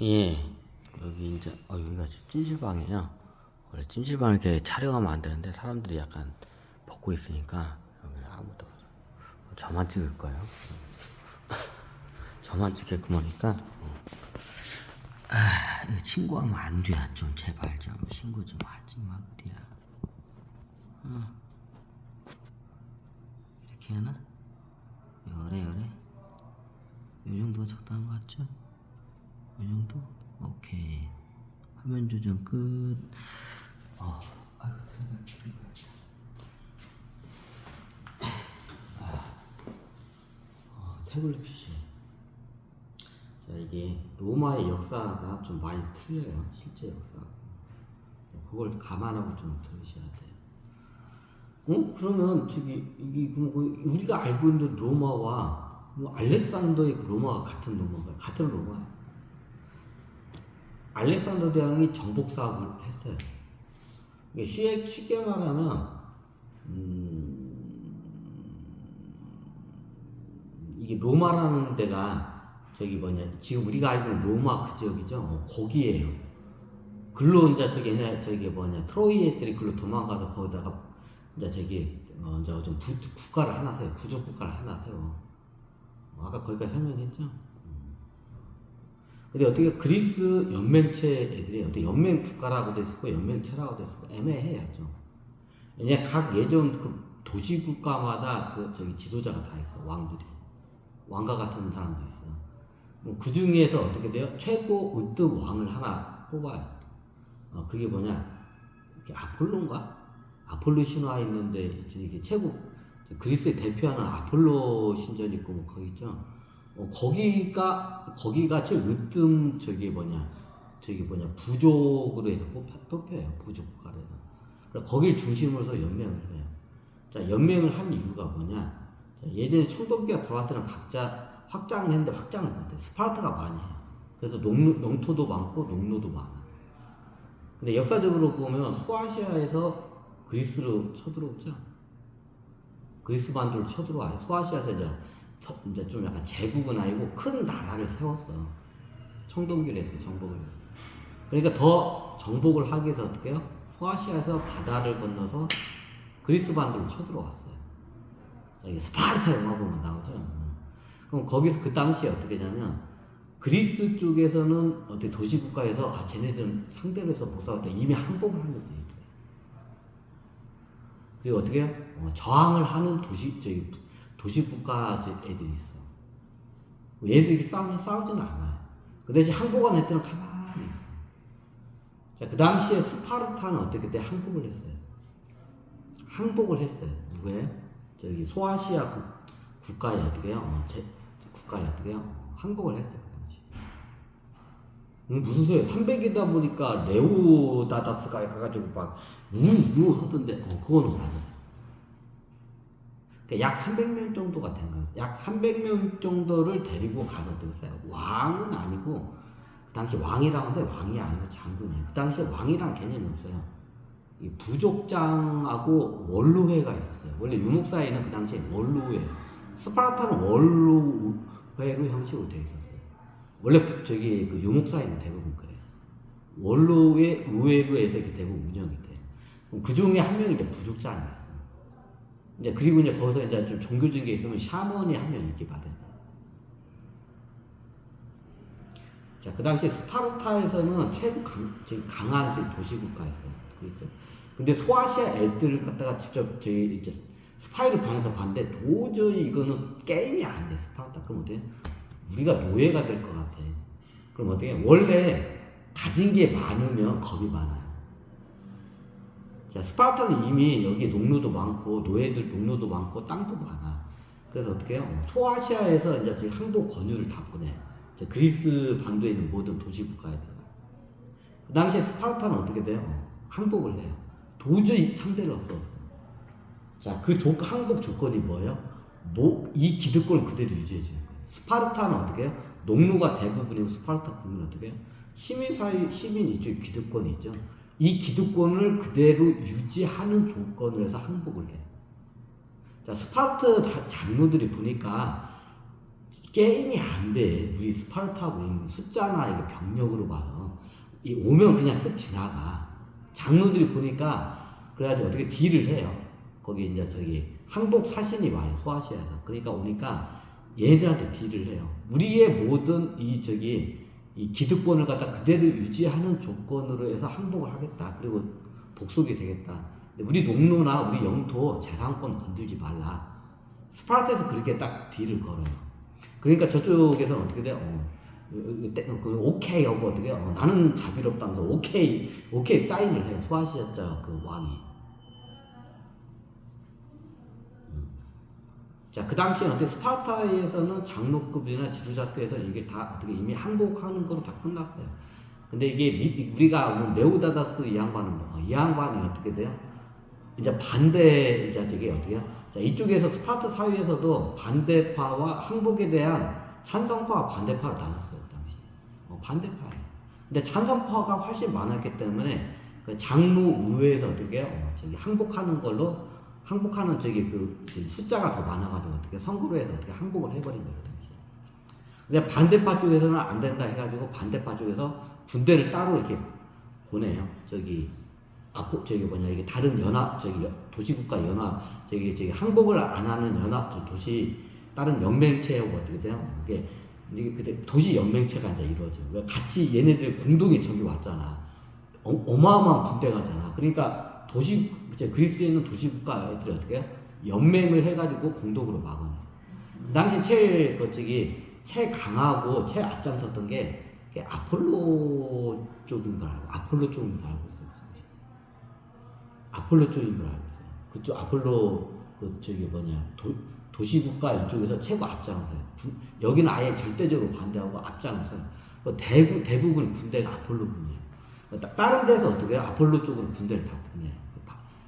예, 여기 이제 여기가 찜질방이에요. 원래 찜질방 이렇게 촬영하면 안 되는데 사람들이 약간 벗고 있으니까 여기 아무도 없어. 저만 찍을 거예요. 저만 찍겠구만 하니까. 이거 신고하면 안 돼. 좀 제발 좀 신고 좀 하지 마 그래야. 이렇게 하나? 요래 요 정도가 적당한 것 같죠? 요 정도? 오케이. 화면 조정 끝. 아이고, 태블릿 PC. 자, 이게 로마의 역사가 좀 많이 틀려요. 실제 역사. 그걸 감안하고 좀 들으셔야 돼요. 그러면 이게 우리가 알고 있는 로마와 알렉산더의 그 로마가 같은 로마가 같은 로마예요. 알렉산더 대왕이 정복 사업을 했어요. 쉽게 말하면 이게 로마라는 데가 지금 우리가 알고 있는 로마 그 지역이죠. 거기에요. 글로 이제 트로이 애들이 글로 도망가서 거기다가 이제 좀 국가를 하나 세워. 부족 국가를 하나 세워. 아까 거기까지 설명했죠. 근데 어떻게 그리스 연맹체 애들이 어떻게 연맹 국가라고 돼 있고 연맹체라고 돼 있고 애매해요 좀. 왜냐 각 예전 그 도시 국가마다 지도자가 다 있어. 왕과 같은 사람도 있어요. 그 중에서 어떻게 돼요? 최고 으뜸 왕을 하나 뽑아요. 그게 뭐냐? 아폴로인가? 아폴로 신화 있는데 이게 최고 그리스의 대표하는 아폴로 신전 있고 뭐 거기 있죠. 거기가 제일 으뜸 부족으로 해서 뽑혀요. 부족 국가로 해서. 그래서 거길 중심으로 해서 연맹을 해요. 자, 연맹을 한 이유가 뭐냐? 자, 예전에 청동기가 들어왔을 때는 각자 확장을 했는데 확장을 못해. 스파르타가 많이 해요. 그래서 농토도 많고 농노도 많아. 근데 역사적으로 보면 소아시아에서 그리스로 쳐들어오죠. 그리스 반도를 쳐들어와요. 소아시아에서 이제 좀 약간 제국은 아니고 큰 나라를 세웠어. 청동기를 했어, 정복을 했어. 그러니까 더 정복을 하기 위해서 어떻게 해요? 소아시아에서 바다를 건너서 그리스 반도를 쳐들어왔어요. 이게 스파르타 영화 보면 나오죠. 그럼 거기서 그 당시에 어떻게 되냐면 그리스 쪽에서는 어떻게 도시국가에서 쟤네들은 상대로 해서 못 싸울 때 이미 항복을 한 것도 있어요. 그리고 어떻게 해요? 저항을 하는 도시국가 애들이 있어. 얘들이 싸우지는 않아요. 그 대신 항복한 애들은 가만히 있어. 자, 그 당시에 스파르타는 어떻게 때 항복을 했어요. 항복을 했어요. 누구예요? 소아시아 국가에 어떻게 해요? 국가에 어떻게 해요? 항복을 했어요. 그 당시. 무슨 소리야? 300이다 보니까 레오다다스가 가가지고 막 우우 하던데, 그거는 맞아요. 약 300명 정도가 된 거예요. 약 300명 정도를 데리고 가서 들었어요. 왕은 아니고, 그 당시 왕이라고 하는데 왕이 아니고 장군이에요. 그 당시에 왕이라는 개념이 없어요. 이 부족장하고 원로회가 있었어요. 원래 유목사회는 그 당시에 원로회, 스파르타는 원로회로 형식으로 되어 있었어요. 원래 그 유목사회는 대부분 그래요. 원로회, 의회로 해서 이렇게 대부분 운영이 돼요. 그 중에 한 명이 이제 부족장이 있어요. 그리고 거기서 좀 종교적인 게 있으면 샤먼이 한 명 있기 바래요. 자, 그 당시 스파르타에서는 최고 강한 도시국가였어요. 그랬어요. 근데 소아시아 애들을 갖다가 직접 이제 스파이를 방에서 봤는데 도저히 이거는 게임이 안 돼, 스파르타. 그럼 어떻게? 우리가 노예가 될 것 같아. 그럼 어떻게? 원래 가진 게 많으면 겁이 많아요. 자, 스파르타는 이미 여기 농노도 많고 농노도 많고 땅도 많아. 그래서 어떻게 해요? 소아시아에서 이제 항복 권유를 다 보내. 그리스 반도에 있는 모든 도시 국가에다가. 그 당시에 스파르타는 어떻게 돼요? 항복을 해요. 도저히 상대를 없어. 자, 항복 조건이 뭐예요? 이 기득권을 그대로 유지해 주는 거예요. 스파르타는 어떻게 해요? 농노가 대부분이고 스파르타 국민은 어떻게 해요? 시민 이쪽 기득권이 있죠. 이 기득권을 그대로 유지하는 조건을 해서 항복을 해요. 자, 스파르타 장로들이 보니까 게임이 안 돼. 우리 스파르타하고 숫자나 이게 병력으로 봐서 오면 그냥 쓱 지나가. 장로들이 보니까 그래가지고 어떻게 딜을 해요. 거기 이제 저기 항복 사신이 와요. 소아시아에서. 그러니까 오니까 얘들한테 딜을 해요. 우리의 모든 이 기득권을 갖다 그대로 유지하는 조건으로 해서 항복을 하겠다. 그리고 복속이 되겠다. 근데 우리 농로나 우리 영토 재산권 건들지 말라. 스파르타에서 그렇게 딱 딜을 걸어요. 그러니까 저쪽에서는 어떻게 돼요? 오케이 하고 어떻게 나는 자비롭다면서 오케이 사인을 해요. 소아시아자 그 왕이. 자, 그 당시에 어떻게 스파르타에서는 장로급이나 지도자급에서 이게 다 어떻게 이미 항복하는 거로 다 끝났어요. 근데 이게 우리가 네오다다스 이 양반이 어떻게 돼요? 이제 반대 이제 저게 어떻게요? 자, 이쪽에서 스파르타 사회에서도 반대파와 항복에 대한 찬성파와 반대파로 나눴어요, 당시. 반대파예요. 근데 찬성파가 훨씬 많았기 때문에 그 장로 우회에서 어떻게 저기 항복하는 저기 그 숫자가 더 많아가지고 어떻게 선거로 해서 어떻게 항복을 해버린 거예요, 당시. 근데 반대파 쪽에서는 안 된다 해가지고 반대파 쪽에서 군대를 따로 이렇게 보내요. 이게 다른 도시국가 항복을 안 하는 다른 연맹체하고 어떻게 돼요? 이게 그때 도시 연맹체가 이제 이루어져. 왜 같이 얘네들 공동의 적이 왔잖아. 어마어마한 군대가잖아. 그러니까 그리스에 있는 도시국가 애들이 어떻게 해요? 연맹을 해가지고 공동으로 막아내. 그 당시 제일 강하고 제일 앞장섰던 게 아폴로 쪽인 걸 알고 있어요. 아폴로 쪽인 걸 알고 있어요. 그쪽 아폴로 도시국가 이쪽에서 최고 앞장서요. 여기는 아예 절대적으로 반대하고 앞장서요. 대부분 군대가 아폴로군이에요. 다른 데서 어떻게 해요? 아폴로 쪽으로 군대를 다 보내요.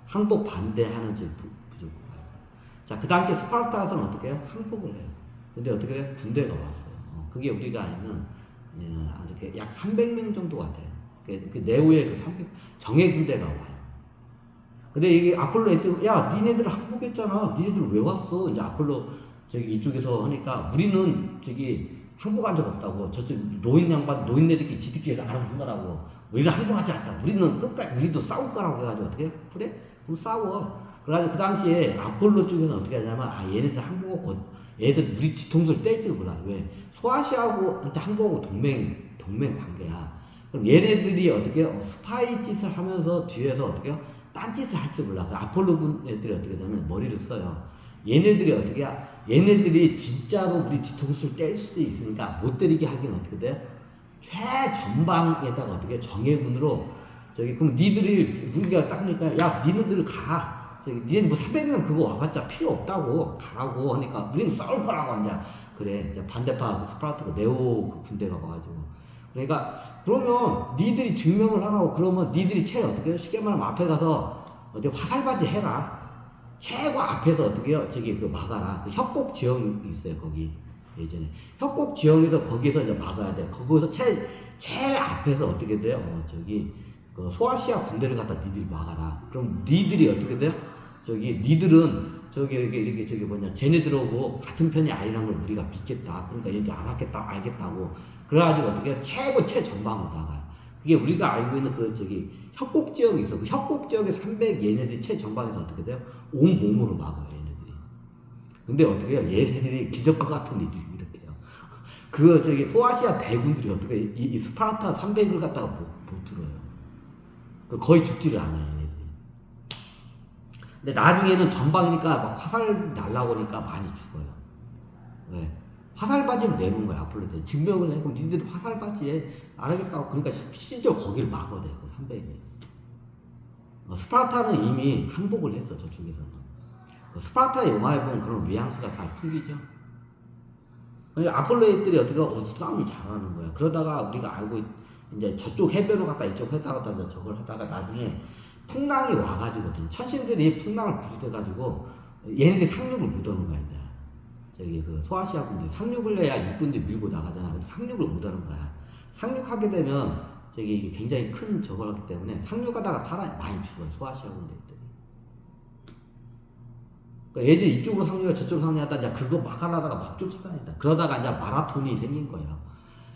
항복 반대하는 부족국가에서. 자, 그 당시에 스파르타에서는 어떻게 해요? 항복을 해요. 근데 어떻게 해요? 군대가 왔어요. 그게 우리가 아는 약 300명 정도가 돼요. 그 네오의 정예 군대가 와요. 근데 이게 아폴로 애들, 야, 니네들 항복했잖아. 니네들 왜 왔어? 이제 아폴로 이쪽에서 하니까 우리는 항복한 적 없다고. 저쪽 노인네들끼리 지들끼리 알아서 한 거라고. 우리는 항복하지 않다. 우리는 끝까지, 우리도 싸울 거라고 해가지고 어떻게 해? 그래? 그럼 싸워. 그래가지고 그 당시에 아폴로 쪽에서는 어떻게 하냐면, 얘네들 항복하고, 얘들 우리 뒤통수를 뗄지를 몰라. 왜? 소아시아하고한테 항복하고 동맹 관계야. 그럼 얘네들이 어떻게 스파이 짓을 하면서 뒤에서 어떻게 딴짓을 할지 몰라. 아폴로군 애들이 어떻게 되면 머리를 써요. 얘네들이 진짜로 우리 뒤통수를 뗄 수도 있으니까 못 때리게 하기는 어떻게 돼? 최전방에다가 어떻게 정예군으로 그럼 우리가 딱 하니까 야, 니네들 가. 니네들 뭐 300명 그거 와봤자 필요 없다고 가라고 하니까 우리는 싸울 거라고 이제 그래. 이제 반대파 스파르타가 네오 군대가 와가지고. 그러니까 그러면 니들이 증명을 하라고. 그러면 니들이 어떻게 쉽게 말하면 앞에 가서 어디 화살바지 해라. 최고 앞에서 어떻게 해요? 막아라. 협곡 지형이 있어요, 거기. 예전에 협곡 지형에서 거기서 이제 막아야 돼. 거기서 제일 앞에서 어떻게 돼요? 그 소아시아 군대를 갖다 니들이 막아라. 그럼 니들이 어떻게 돼요? 니들은 쟤네들하고 같은 편이 아니라는 걸 우리가 믿겠다. 그러니까 얘네들 알겠다고. 그래가지고 어떻게 해요? 최전방으로 나가요. 그게 우리가 알고 있는 협곡 지역이 있어. 그 협곡 지역에 얘네들이 최전방에서 어떻게 돼요? 온 몸으로 막아요, 얘네들이. 근데 어떻게 해요? 얘네들이 기적과 같은 일을 이렇게 해요. 소아시아 대군들이 어떻게 이 스파르타 300을 갖다가 못 들어요. 거의 죽지를 않아요, 얘네들이. 근데 나중에는 전방이니까 막 화살 날라오니까 많이 죽어요. 왜? 화살바지를 내는 거야, 아폴로한테. 증명을 해. 그럼 니들이 화살바지에 안 하겠다고. 그러니까 실제로 거기를 막아야 돼, 그 300에. 스파르타는 이미 항복을 했어, 저쪽에서는. 스파르타의 영화에 보면 그런 뉘앙스가 잘 풀리죠. 그러니까 아폴로 애들이 어떻게 싸움을 잘하는 거야. 그러다가 우리가 알고, 이제 저쪽 해변으로 갔다 이쪽 해변으로 갔다 저걸 하다가 나중에 풍랑이 와가지고, 천신들이 풍랑을 부딪혀가지고, 얘네들이 상륙을 못 하는 거야, 이제. 소아시아 군들 상륙을 해야 육군들이 밀고 나가잖아. 근데 상륙을 못 하는 거야. 상륙하게 되면 이게 굉장히 큰 저걸 하기 때문에 상륙하다가 많이 죽어요, 소아시아 군대들이. 그러니까 예전 이쪽으로 상륙해 저쪽으로 상륙하다 이제 그거 막 하다가 막 쫓아다닌다. 그러다가 이제 마라톤이 생긴 거예요.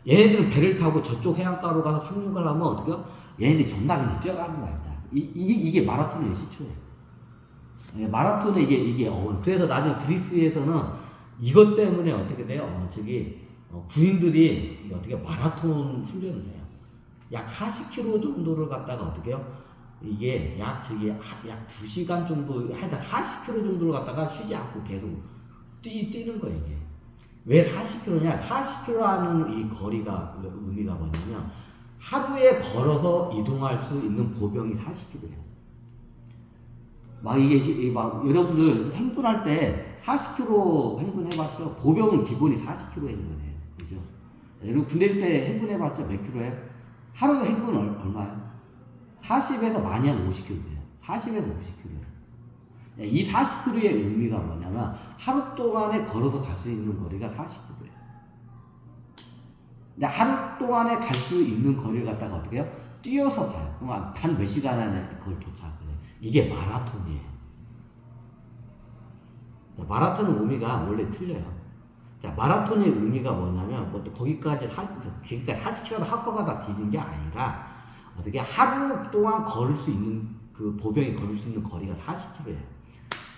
얘네들은 배를 타고 저쪽 해안가로 가서 상륙을 하면 어떻게요? 얘네들이 존나 그냥 뛰어가는 거야. 이게 마라톤의 시초예요. 예, 마라톤의 이게 그래서 나중에 그리스에서는 이것 때문에 어떻게 돼요? 군인들이 어떻게 마라톤 훈련을 해요. 약 40km 정도를 갖다가 어떻게 해요? 이게 약 2시간 정도, 하여튼 40km 정도를 갖다가 쉬지 않고 계속 뛰는 거예요, 이게. 왜 40km냐? 40km라는 이 거리가 의미가 뭐냐면, 하루에 걸어서 이동할 수 있는 보병이 40km예요. 여러분들 행군할 때 40km 행군해봤죠? 보병은 기본이 40km 행군해요. 그죠? 여러분 군대 있을 때 행군해봤죠? 몇 킬로예요? 하루 행군 얼마예요? 40에서 많이 하면 50km예요. 40에서 50km예요. 이 40km의 의미가 뭐냐면 하루 동안에 걸어서 갈 수 있는 거리가 40km예요. 근데 하루 동안에 갈 수 있는 거리를 갖다가 어떻게 해요? 뛰어서 가요. 그럼 단 몇 시간 안에 그걸 도착을 해요. 이게 마라톤이에요. 마라톤의 의미가 원래 틀려요. 자, 마라톤의 의미가 뭐냐면, 거기까지 40km도 하커가 다 뒤진 게 아니라, 어떻게 하루 동안 걸을 수 있는, 그 보병이 걸을 수 있는 거리가 40km예요.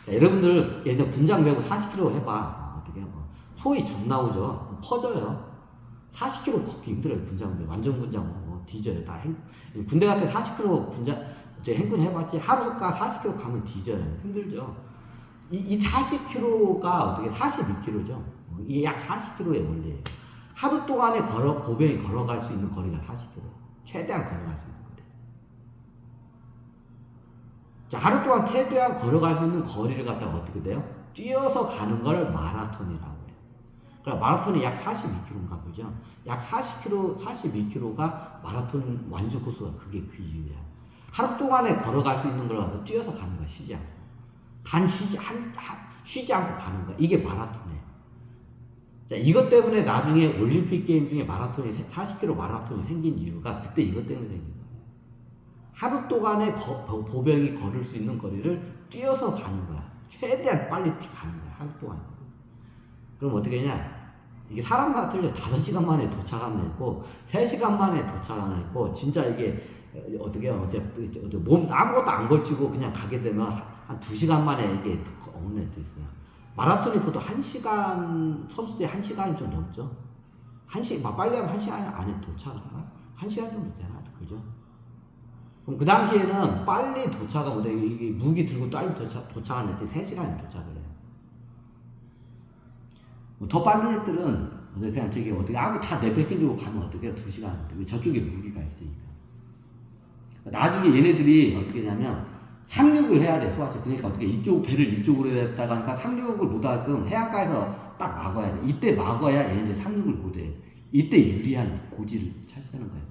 자, 여러분들, 예전 군장 메고 40km 해봐. 어떻게 해요? 소위 점 나오죠? 퍼져요. 40km 걷기 힘들어요, 군장 메고. 완전 군장 뒤져요. 군대 같은 40km 행군 해봤지? 하루가 40km 가면 뒤져요. 힘들죠? 이 40km가 어떻게 42km죠? 이게 약 40km의 원리예요. 하루 동안에 보병이 걸어갈 수 있는 거리가 40km. 최대한 걸어갈 수 있는 거리. 자, 하루 동안 최대한 걸어갈 수 있는 거리를 갖다가 어떻게 돼요? 뛰어서 가는 걸 마라톤이라고 해요. 그러니까 마라톤이 약 42km인가 보죠? 약 40km, 42km가 마라톤 완주 코스가 그게 그 이유예요. 하루 동안에 걸어갈 수 있는 걸 뛰어서 가는 거야, 쉬지 않고. 쉬지 않고 가는 거야. 이게 마라톤이에요. 자, 이것 때문에 나중에 올림픽 게임 중에 40km 마라톤이 생긴 이유가 그때 이것 때문에 생긴 거예요. 하루 동안에 보병이 걸을 수 있는 거리를 뛰어서 가는 거야. 최대한 빨리 가는 거야, 하루 동안. 그럼 어떻게 했냐? 이게 사람마다 틀려. 5시간 만에 도착하는 애고, 3시간 만에 도착하는 애고, 진짜 이게 어떻게 몸 아무것도 안 걸치고 그냥 가게 되면 한 2시간 만에 이게 오는 애도 있어요. 마라톤이 보통 1시간, 선수들이 1시간이 좀 넘죠. 빨리 하면 1시간 안에 도착하나? 1시간 정도 되나? 그죠? 그럼 그 당시에는 빨리 도착하고, 이게 무기 들고 빨리 도착하는 애들이 3시간에 도착을 해요. 더 빠른 애들은 그냥 어떻게 다 내뺏겨주고 가면 어떻게 2시간. 저쪽에 무기가 있으니까. 나중에 얘네들이 어떻게 하냐면 상륙을 해야 돼, 소화시. 그러니까 어떻게 배를 이쪽으로 했다가 하니까 상륙을 못하게끔 해안가에서 딱 막아야 돼. 이때 막아야 얘네들 상륙을 못해. 이때 유리한 고지를 차지하는 거예요.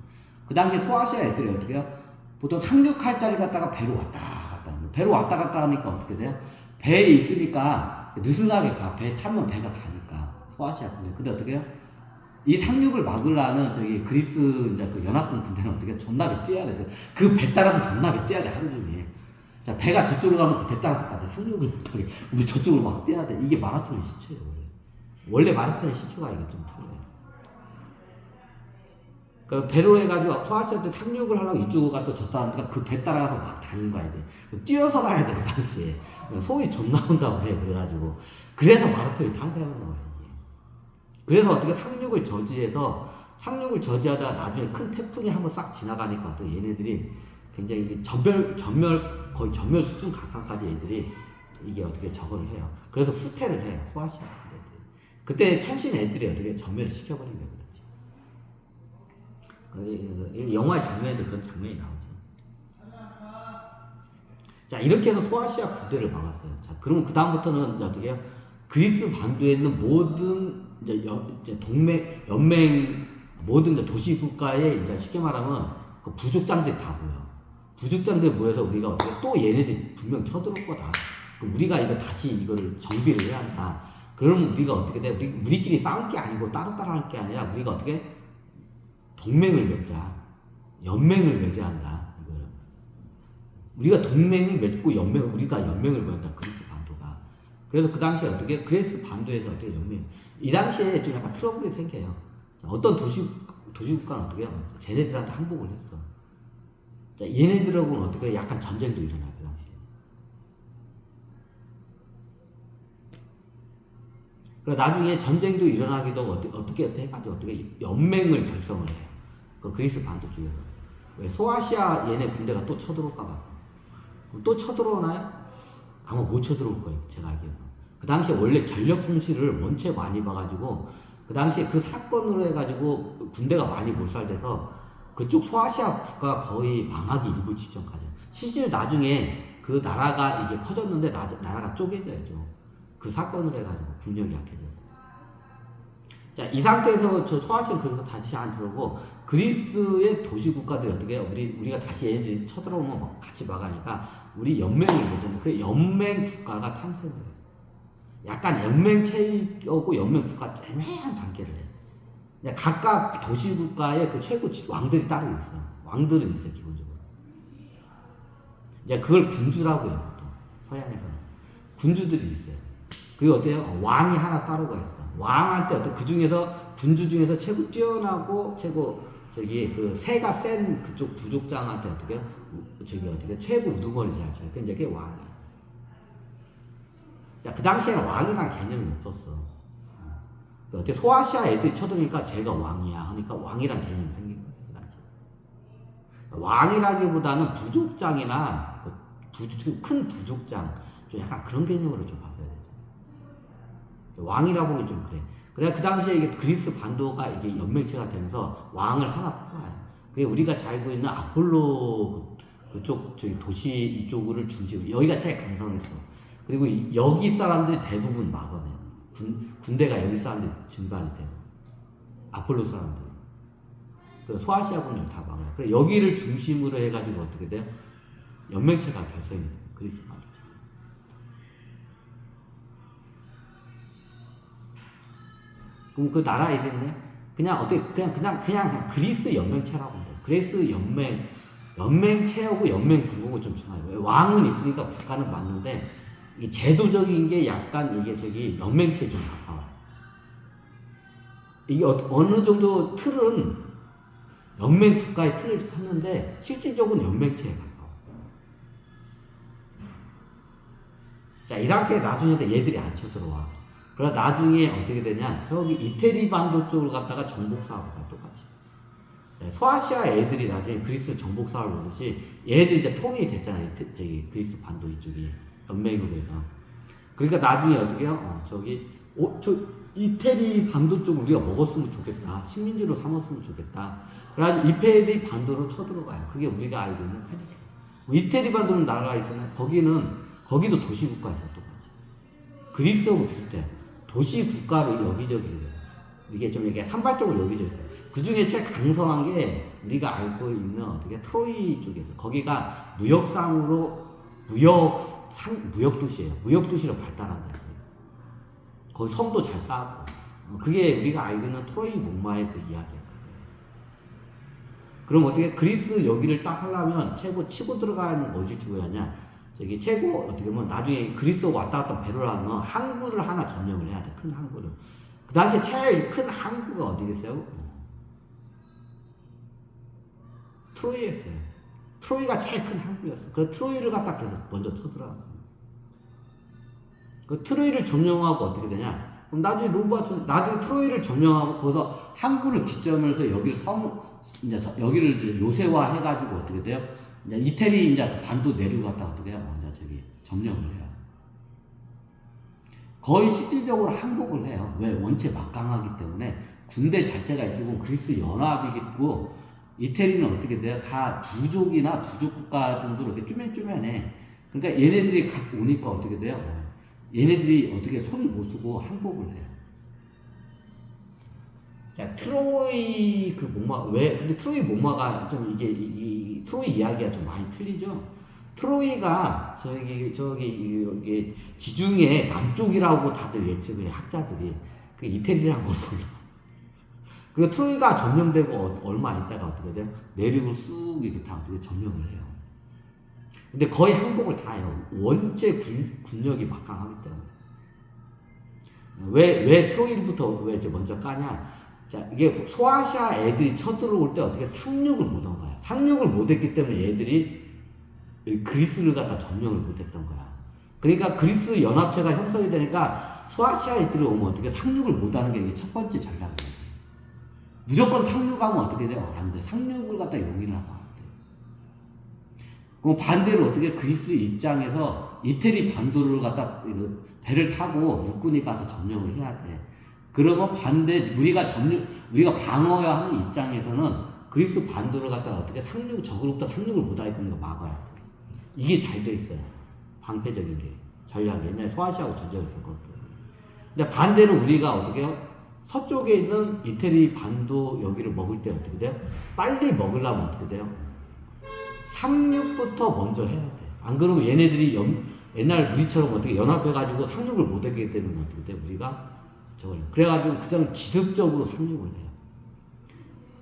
그 당시에 소아시아 애들이 어떻게 해요? 보통 상륙할 자리 갔다가 배로 왔다 갔다 하는 거예요. 배로 왔다 갔다 하니까 어떻게 돼요? 배에 있으니까 느슨하게 가. 배 타면 배가 가니까. 소아시아 군대. 근데 어떻게 해요? 이 상륙을 막으려는 그리스 그 연합군 군대는 어떻게 존나게 뛰어야 돼. 그 배 따라서 존나게 뛰어야 돼, 하루 종일. 자, 배가 저쪽으로 가면 그 배 따라서 가야 돼. 상륙을 못하게. 우리 저쪽으로 막 뛰어야 돼. 이게 마라톤의 시초예요, 원래 마라톤의 시초가 이게 좀 틀려요. 그 배로 해가지고 소아시아 상륙을 하려고 이쪽으로 가도 졌다 하니까 그 배 따라가서 막 다닌 거야 돼. 뛰어서 가야 돼, 그 당시에. 소위 존 나온다고 해, 그래가지고. 그래서 마라톤이 탄생한 거예요. 그래서 어떻게 상륙을 저지하다가 나중에 큰 태풍이 한번 싹 지나가니까 또 얘네들이 굉장히 거의 전멸 수준 가까이까지 애들이 이게 어떻게 저거를 해요. 그래서 후퇴를 해요, 소아시아 애들이. 그때 천신 애들이 어떻게 전멸을 시켜버린 거예요, 그렇지. 영화의 장면에도 그런 장면이 나오죠. 자, 이렇게 해서 소아시아 군대를 막았어요. 자, 그럼 그 다음부터는 어떻게 해요? 그리스 반도에 있는 모든 연맹, 모든 도시 국가에 쉽게 말하면 그 부족장들이 다 모여. 부족장들이 모여서 우리가 어떻게 또 얘네들이 분명 쳐들어올 거다. 그럼 우리가 다시 이거를 정비를 해야 한다. 그러면 우리가 어떻게 돼? 우리끼리 싸울 게 아니고 따로따로 할 게 아니라 우리가 어떻게 동맹을 맺자. 연맹을 맺어야 한다. 우리가 동맹을 맺고 우리가 연맹을 맺는다. 그리스 반도가. 그래서 그 당시에 어떻게 그리스 반도에서 어떻게 연맹 이 당시에 좀 약간 트러블이 생겨요. 어떤 도시국가는 어떻게 해요? 쟤네들한테 항복을 했어. 자, 얘네들하고는 어떻게 약간 전쟁도 일어나 그 당시에. 그래서 나중에 전쟁도 일어나기도 어떻게 해가지고 어떻게 연맹을 결성을 해요. 그 그리스 반도 쪽에서. 왜 소아시아 얘네 군대가 또 쳐들어올까봐. 또 쳐들어오나요? 아마 못 쳐들어올 거예요. 제가 알기로는. 그 당시에 원래 전력 손실을 원체 많이 봐가지고 그 당시에 그 사건으로 해가지고 군대가 많이 몰살돼서 그쪽 소아시아 국가가 거의 망하기 일부 직전까지. 실제로 나중에 그 나라가 이게 커졌는데 나라가 쪼개져야죠. 그 사건으로 해가지고 군력이 약해져서. 자, 이 상태에서 저 소아시아를 그래서 다시 안 들어오고 그리스의 도시 국가들이 어떻게 해요? 우리가 다시 얘네들이 쳐들어오면 같이 막으니까 우리 연맹을 보잖아요. 그 연맹 국가가 탄생을 해요. 약간 연맹체이고 연맹 국가 애매한 단계를 해요. 각각 도시 국가의 그 최고 왕들이 따로 있어요. 왕들은 있어요, 기본적으로. 이제 그걸 군주라고 해요, 보통. 서양에서는. 군주들이 있어요. 그리고 어때요? 왕이 하나 따로가 있어. 왕한테 어때? 그 중에서, 군주 중에서 최고 뛰어나고, 그 새가 센 그쪽 부족장한테 어떻게, 최고 우두머리 잘 쳐요. 그게 왕이에요. 야, 그 당시에는 왕이라는 개념이 없었어. 어떻게 소아시아 애들이 쳐드니까 제가 왕이야 하니까 왕이란 개념이 생긴 거예요. 그 당시에. 왕이라기보다는 부족장이나 큰 부족장, 좀 약간 그런 개념으로 좀 봤어야 되죠. 왕이라고 보기 좀 그래. 그래 그 당시에 이게 그리스 반도가 이게 연맹체가 되면서 왕을 하나 뽑아요. 그게 우리가 잘 알고 있는 아폴로 그쪽 도시 이쪽을 중심으로 여기가 제일 강성했어. 그리고 여기 사람들이 대부분 막아내요. 군대가 여기 사람들이 증발이 돼요. 아폴로 사람들. 그 소아시아군을 다 막아요. 그래 여기를 중심으로 해가지고 어떻게 돼요? 연맹체가 결성이 돼요. 그리스 말이죠. 그럼 그 나라 이름이 그냥 그리스 연맹체라고 해요. 그리스 연맹체하고 연맹국하고 좀 중요해요. 왕은 있으니까 국가는 맞는데 이 제도적인 게 약간 이게 연맹체에 좀 가까워요. 이게 어느 정도 틀은 연맹 국가의 틀을 폈는데 실질적으로 연맹체에 가까워요. 자, 이 상태에 나중에 얘들이 안 쳐들어와. 그러다 나중에 어떻게 되냐? 저기 이태리 반도 쪽을 갖다가 정복사하고 가 똑같이. 소아시아 애들이 나중에 그리스 정복사를 보듯이 얘들이 이제 통일이 됐잖아요. 그리스 반도 이쪽이. 연맹으로 해서. 그러니까 나중에 어떻게 해요? 저 이태리 반도 쪽 우리가 먹었으면 좋겠다. 식민지로 삼았으면 좋겠다. 그래가지고 이태리 반도로 쳐들어가요. 그게 우리가 알고 있는 페니케. 이태리 반도는 나라가 있으면 거기도 도시국가에서 똑같이. 그리스하고 비슷해요. 도시국가로 여기저기 돼요. 이게 좀 이게 산발적으로 여기저기 돼요. 그 중에 제일 강성한 게 우리가 알고 있는 어떻게 트로이 쪽에서 거기가 무역상으로 무역 도시예요. 무역 도시로 발달한다. 거기 섬도 잘 쌓았고. 그게 우리가 알고 있는 트로이 목마의 그 이야기야. 그럼 어떻게 그리스 여기를 딱 하려면 최고 치고 들어가는 어디 쪽이냐? 최고 어떻게 보면 나중에 그리스 왔다 갔다 배를 하면 항구를 하나 점령을 해야 돼. 큰 항구를. 그 당시에 제일 큰 항구가 어디겠어요? 트로이였어요. 트로이가 제일 큰 항구였어. 그래서 트로이를 갖다 그래서 먼저 쳐들어가. 그 트로이를 점령하고 어떻게 되냐? 그럼 나중에 트로이를 점령하고 거기서 항구를 기점으로 해서 여기를 이제 요새화 해가지고 어떻게 돼요? 이제 이태리 이제 반도 내려갔다가 어떻게 해요? 이제 점령을 해요. 거의 실질적으로 항복을 해요. 왜? 원체 막강하기 때문에 군대 자체가 이쪽은 그리스 연합이겠고 이태리는 어떻게 돼요? 다 부족이나 부족 국가 정도로 이렇게 쪼맨쪼맨해. 그러니까 얘네들이 오니까 어떻게 돼요? 얘네들이 어떻게 손 못 쓰고 항복을 해요. 자, 트로이 그 목마, 근데 트로이 목마가 좀 이 트로이 이야기가 좀 많이 틀리죠? 트로이가 이게 지중해 남쪽이라고 다들 예측을 해, 학자들이. 그 이태리라는 걸 몰라. 그리고 트로이가 점령되고 얼마 있다가 어떻게 돼요? 내륙을 쑥 이렇게 다 어떻게 점령을 해요. 근데 거의 항복을 다 해요. 원체 군력이 막강하기 때문에. 왜 트로이부터 왜 이제 먼저 까냐? 자, 이게 소아시아 애들이 쳐들어올 때 어떻게 상륙을 못 한 거야. 상륙을 못 했기 때문에 얘들이 그리스를 갖다 점령을 못 했던 거야. 그러니까 그리스 연합체가 형성이 되니까 소아시아 애들이 오면 어떻게 상륙을 못 하는 게 이게 첫 번째 전략이야. 무조건 상륙하면 어떻게 돼요? 안 돼. 상륙을 갖다 용인을 하면 안 돼. 그럼 반대로 어떻게 그리스 입장에서 이태리 반도를 갖다 배를 타고 육군이 가서 점령을 해야 돼. 그러면 반대 우리가 방어해야 하는 입장에서는 그리스 반도를 갖다가 어떻게 적으로부터 상륙을 못하게끔 막아야 돼. 이게 잘 돼 있어요. 방패적인 게 전략이 옛날 소아시아하고 전쟁을 겪었고. 근데 반대로 우리가 어떻게 해요? 서쪽에 있는 이태리 반도 여기를 먹을 때 어떻게 돼요? 빨리 먹으려면 어떻게 돼요? 상륙부터 먼저 해야 돼. 안 그러면 얘네들이 옛날 우리처럼 어떻게 연합해가지고 상륙을 못하게 되면 어떻게 돼? 우리가 저걸. 그래가지고 그냥 기습적으로 상륙을 해요.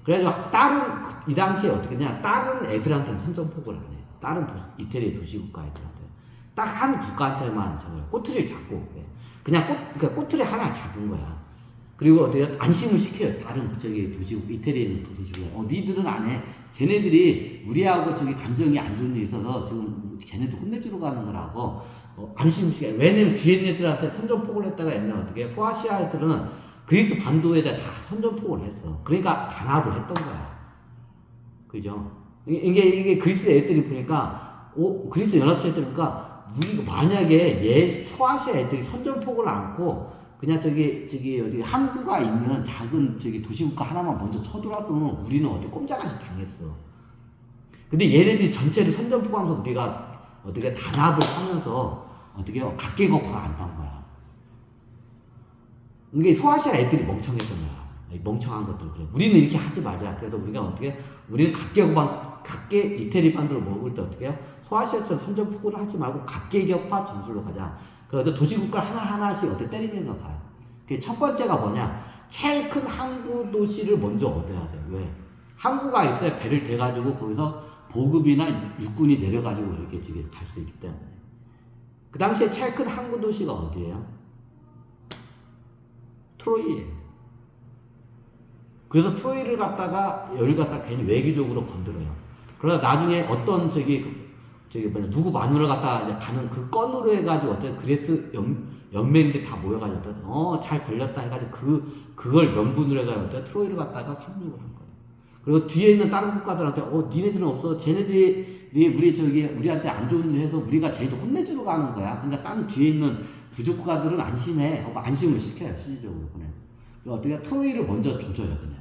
그래가지고 이 당시에 어떻게 했냐? 다른 애들한테는 선전포고를 안 해. 다른 이태리 도시국가 애들한테. 딱 한 국가한테만 저걸 꼬투리를 잡고 그러니까 꼬투리 하나 잡은 거야. 그리고 어떻게 안심을 시켜요. 다른 도시국, 이태리에 있는 도시국. 니들은 안 해. 쟤네들이 우리하고 감정이 안 좋은 일이 있어서 지금 걔네들 혼내주러 가는 거라고 안심을 시켜요. 왜냐면 뒤에 있는 애들한테 선전포고를 했다가 옛날 어떻게 소아시아 애들은 그리스 반도에다 다 선전포고를 했어. 그러니까 단합을 했던 거야. 그죠? 이게 그리스 애들이 보니까, 그리스 연합체 애들이 보니까, 우리가 만약에 소아시아 애들이 선전포고를 안고, 그냥 어디 항구가 있는 작은 도시국가 하나만 먼저 쳐들어왔으면 우리는 어떻게 꼼짝없이 당했어. 근데 얘네들이 전체를 선전포고하면서 우리가 어떻게 단합을 하면서 어떻게 각계거파가 안 난 거야. 이게 소아시아 애들이 멍청했던 거야. 멍청한 것들 그래. 우리는 이렇게 하지 말자. 그래서 우리는 각계 이태리 반도를 먹을 때 어떻게 해요? 소아시아처럼 선전포고를 하지 말고 각계격파 전술로 가자. 그래서 도시국가 하나하나씩 어떻게 때리면서 가요. 첫 번째가 뭐냐? 제일 큰 항구 도시를 먼저 얻어야 돼. 왜? 항구가 있어야 배를 대가지고 거기서 보급이나 육군이 내려가지고 이렇게 갈 수 있기 때문에. 그 당시에 제일 큰 항구 도시가 어디예요? 트로이예요. 그래서 트로이를 여기를 괜히 외교적으로 건드려요. 그러다 나중에 어떤 누구 마누라 가는 그 건으로 해가지고 어떤 그리스 연맹들이 다 모여가지고 잘 걸렸다 해가지고 그걸 명분으로 해가지고 트로이를 상륙을 한 거예요. 그리고 뒤에 있는 다른 국가들한테 니네들은 없어. 쟤네들이 우리한테 안 좋은 일 해서 우리가 쟤도 혼내주러 가는 거야. 그러니까 다른 뒤에 있는 부족 국가들은 안심해. 하고 안심을 시켜요. 실질적으로 보내. 어떻게 트로이를 먼저 조져요, 그냥.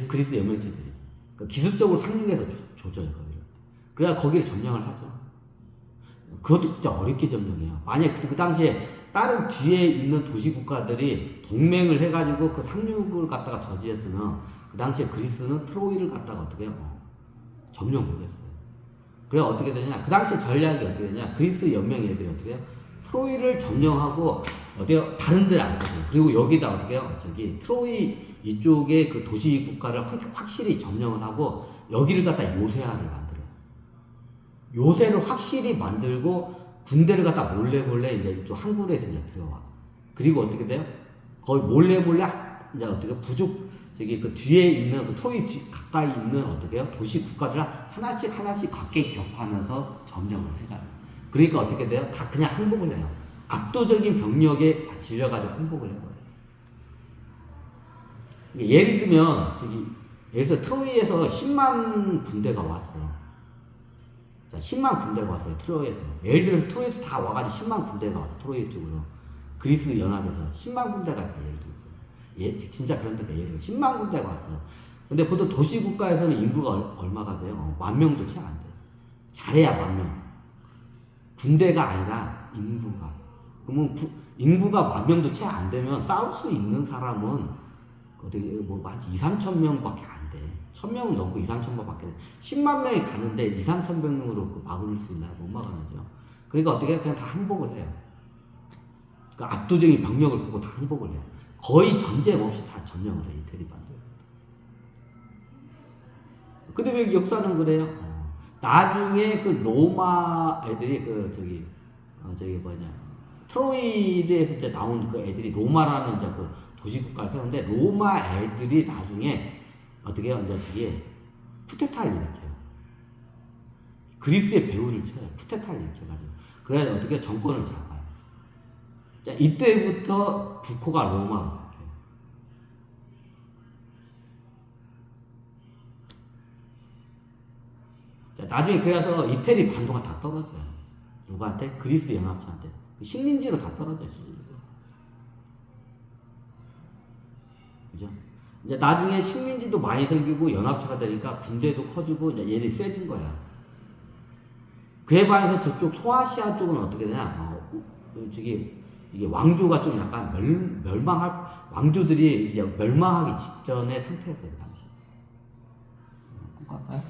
그리스 연맹체들이. 그러니까 기술적으로 상륙해서 조져요, 거기를. 그래야 거기를 점령을 하죠. 그것도 진짜 어렵게 점령해요. 만약 그 당시에 다른 뒤에 있는 도시 국가들이 동맹을 해가지고 그 상륙을 저지했으면 그 당시에 그리스는 트로이를 어떻게 해요? 점령 못했어요. 그래 어떻게 되냐? 그 당시 전략이 어떻게 되냐? 그리스 연맹 애들이 어떻게 해요? 트로이를 점령하고 어떻게 다른 데를 안 가요. 그리고 여기다 어떻게 해요? 트로이 이쪽에 그 도시 국가를 확실히 점령을 하고 여기를 요새화를 만들어요. 요새를 확실히 만들고 군대를 몰래 이제 이쪽 항구에서 이제 들어와. 그리고 어떻게 돼요? 거의 몰래 이제 어떻게 그 뒤에 있는 그 트로이 가까이 있는 어떻게 해요? 도시 국가들 하나씩 각계 격파하면서 점령을 해가요. 그러니까 어떻게 돼요? 다 그냥 항복을 해요. 압도적인 병력에 다 질려가지고 항복을 해버려요. 예를 들면, 여기서 트로이에서 10만 군대가 왔어요. 자, 10만 군대가 왔어요, 트로이에서. 예를 들어서 트로이에서 다 와가지고 10만 군대가 왔어, 트로이 쪽으로. 그리스 연합에서 10만 군대가 있어요, 예를 들어서. 진짜 그런 데가 예를 들어서 10만 군대가 왔어. 근데 보통 도시 국가에서는 인구가 얼마가 돼요? 10,000명도 채 안 돼요. 잘해야 10,000명. 군대가 아니라 인구가. 그러면 인구가 10,000명도 채 안 되면 싸울 수 있는 사람은 어떻게 한 2,000~3,000명밖에 안 돼. 1,000명은 넘고 2,000~3,000명밖에 안 돼. 10만 명이 가는데 2,000~3,000명으로 막을 수 있나요? 못 막아내죠. 그러니까 어떻게 그냥 다 항복을 해요. 그러니까 압도적인 병력을 보고 다 항복을 해요. 거의 전쟁 없이 다 점령을 해요, 이태리 반도. 근데 왜 역사는 그래요? 나중에 그 로마 애들이 트로이에서 이제 나온 그 애들이 로마라는 이제 그 도시국가를 세우는데 로마 애들이 나중에 어떻게 해요? 이제 저기 쿠데타를 일으켜요. 그리스의 배후를 쳐요. 쿠데타를 일으켜가지고. 그래서 어떻게 정권을 잡아요. 자, 이때부터 국호가 로마로 바뀌어요. 자, 나중에 그래서 이태리 반도가 다 떨어져요. 누구한테? 그리스 연합체한테. 식민지로 다 떨어져요. 식민지로. 그죠? 이제 나중에 식민지도 많이 생기고 연합체가 되니까 군대도 커지고 이제 얘들이 세진 거야. 그에 반해서 저쪽 소아시아 쪽은 어떻게 되냐? 저기 이게 왕조가 좀 약간 멸망할 왕조들이 이제 멸망하기 직전의 상태였어요, 그 당시. 할까요?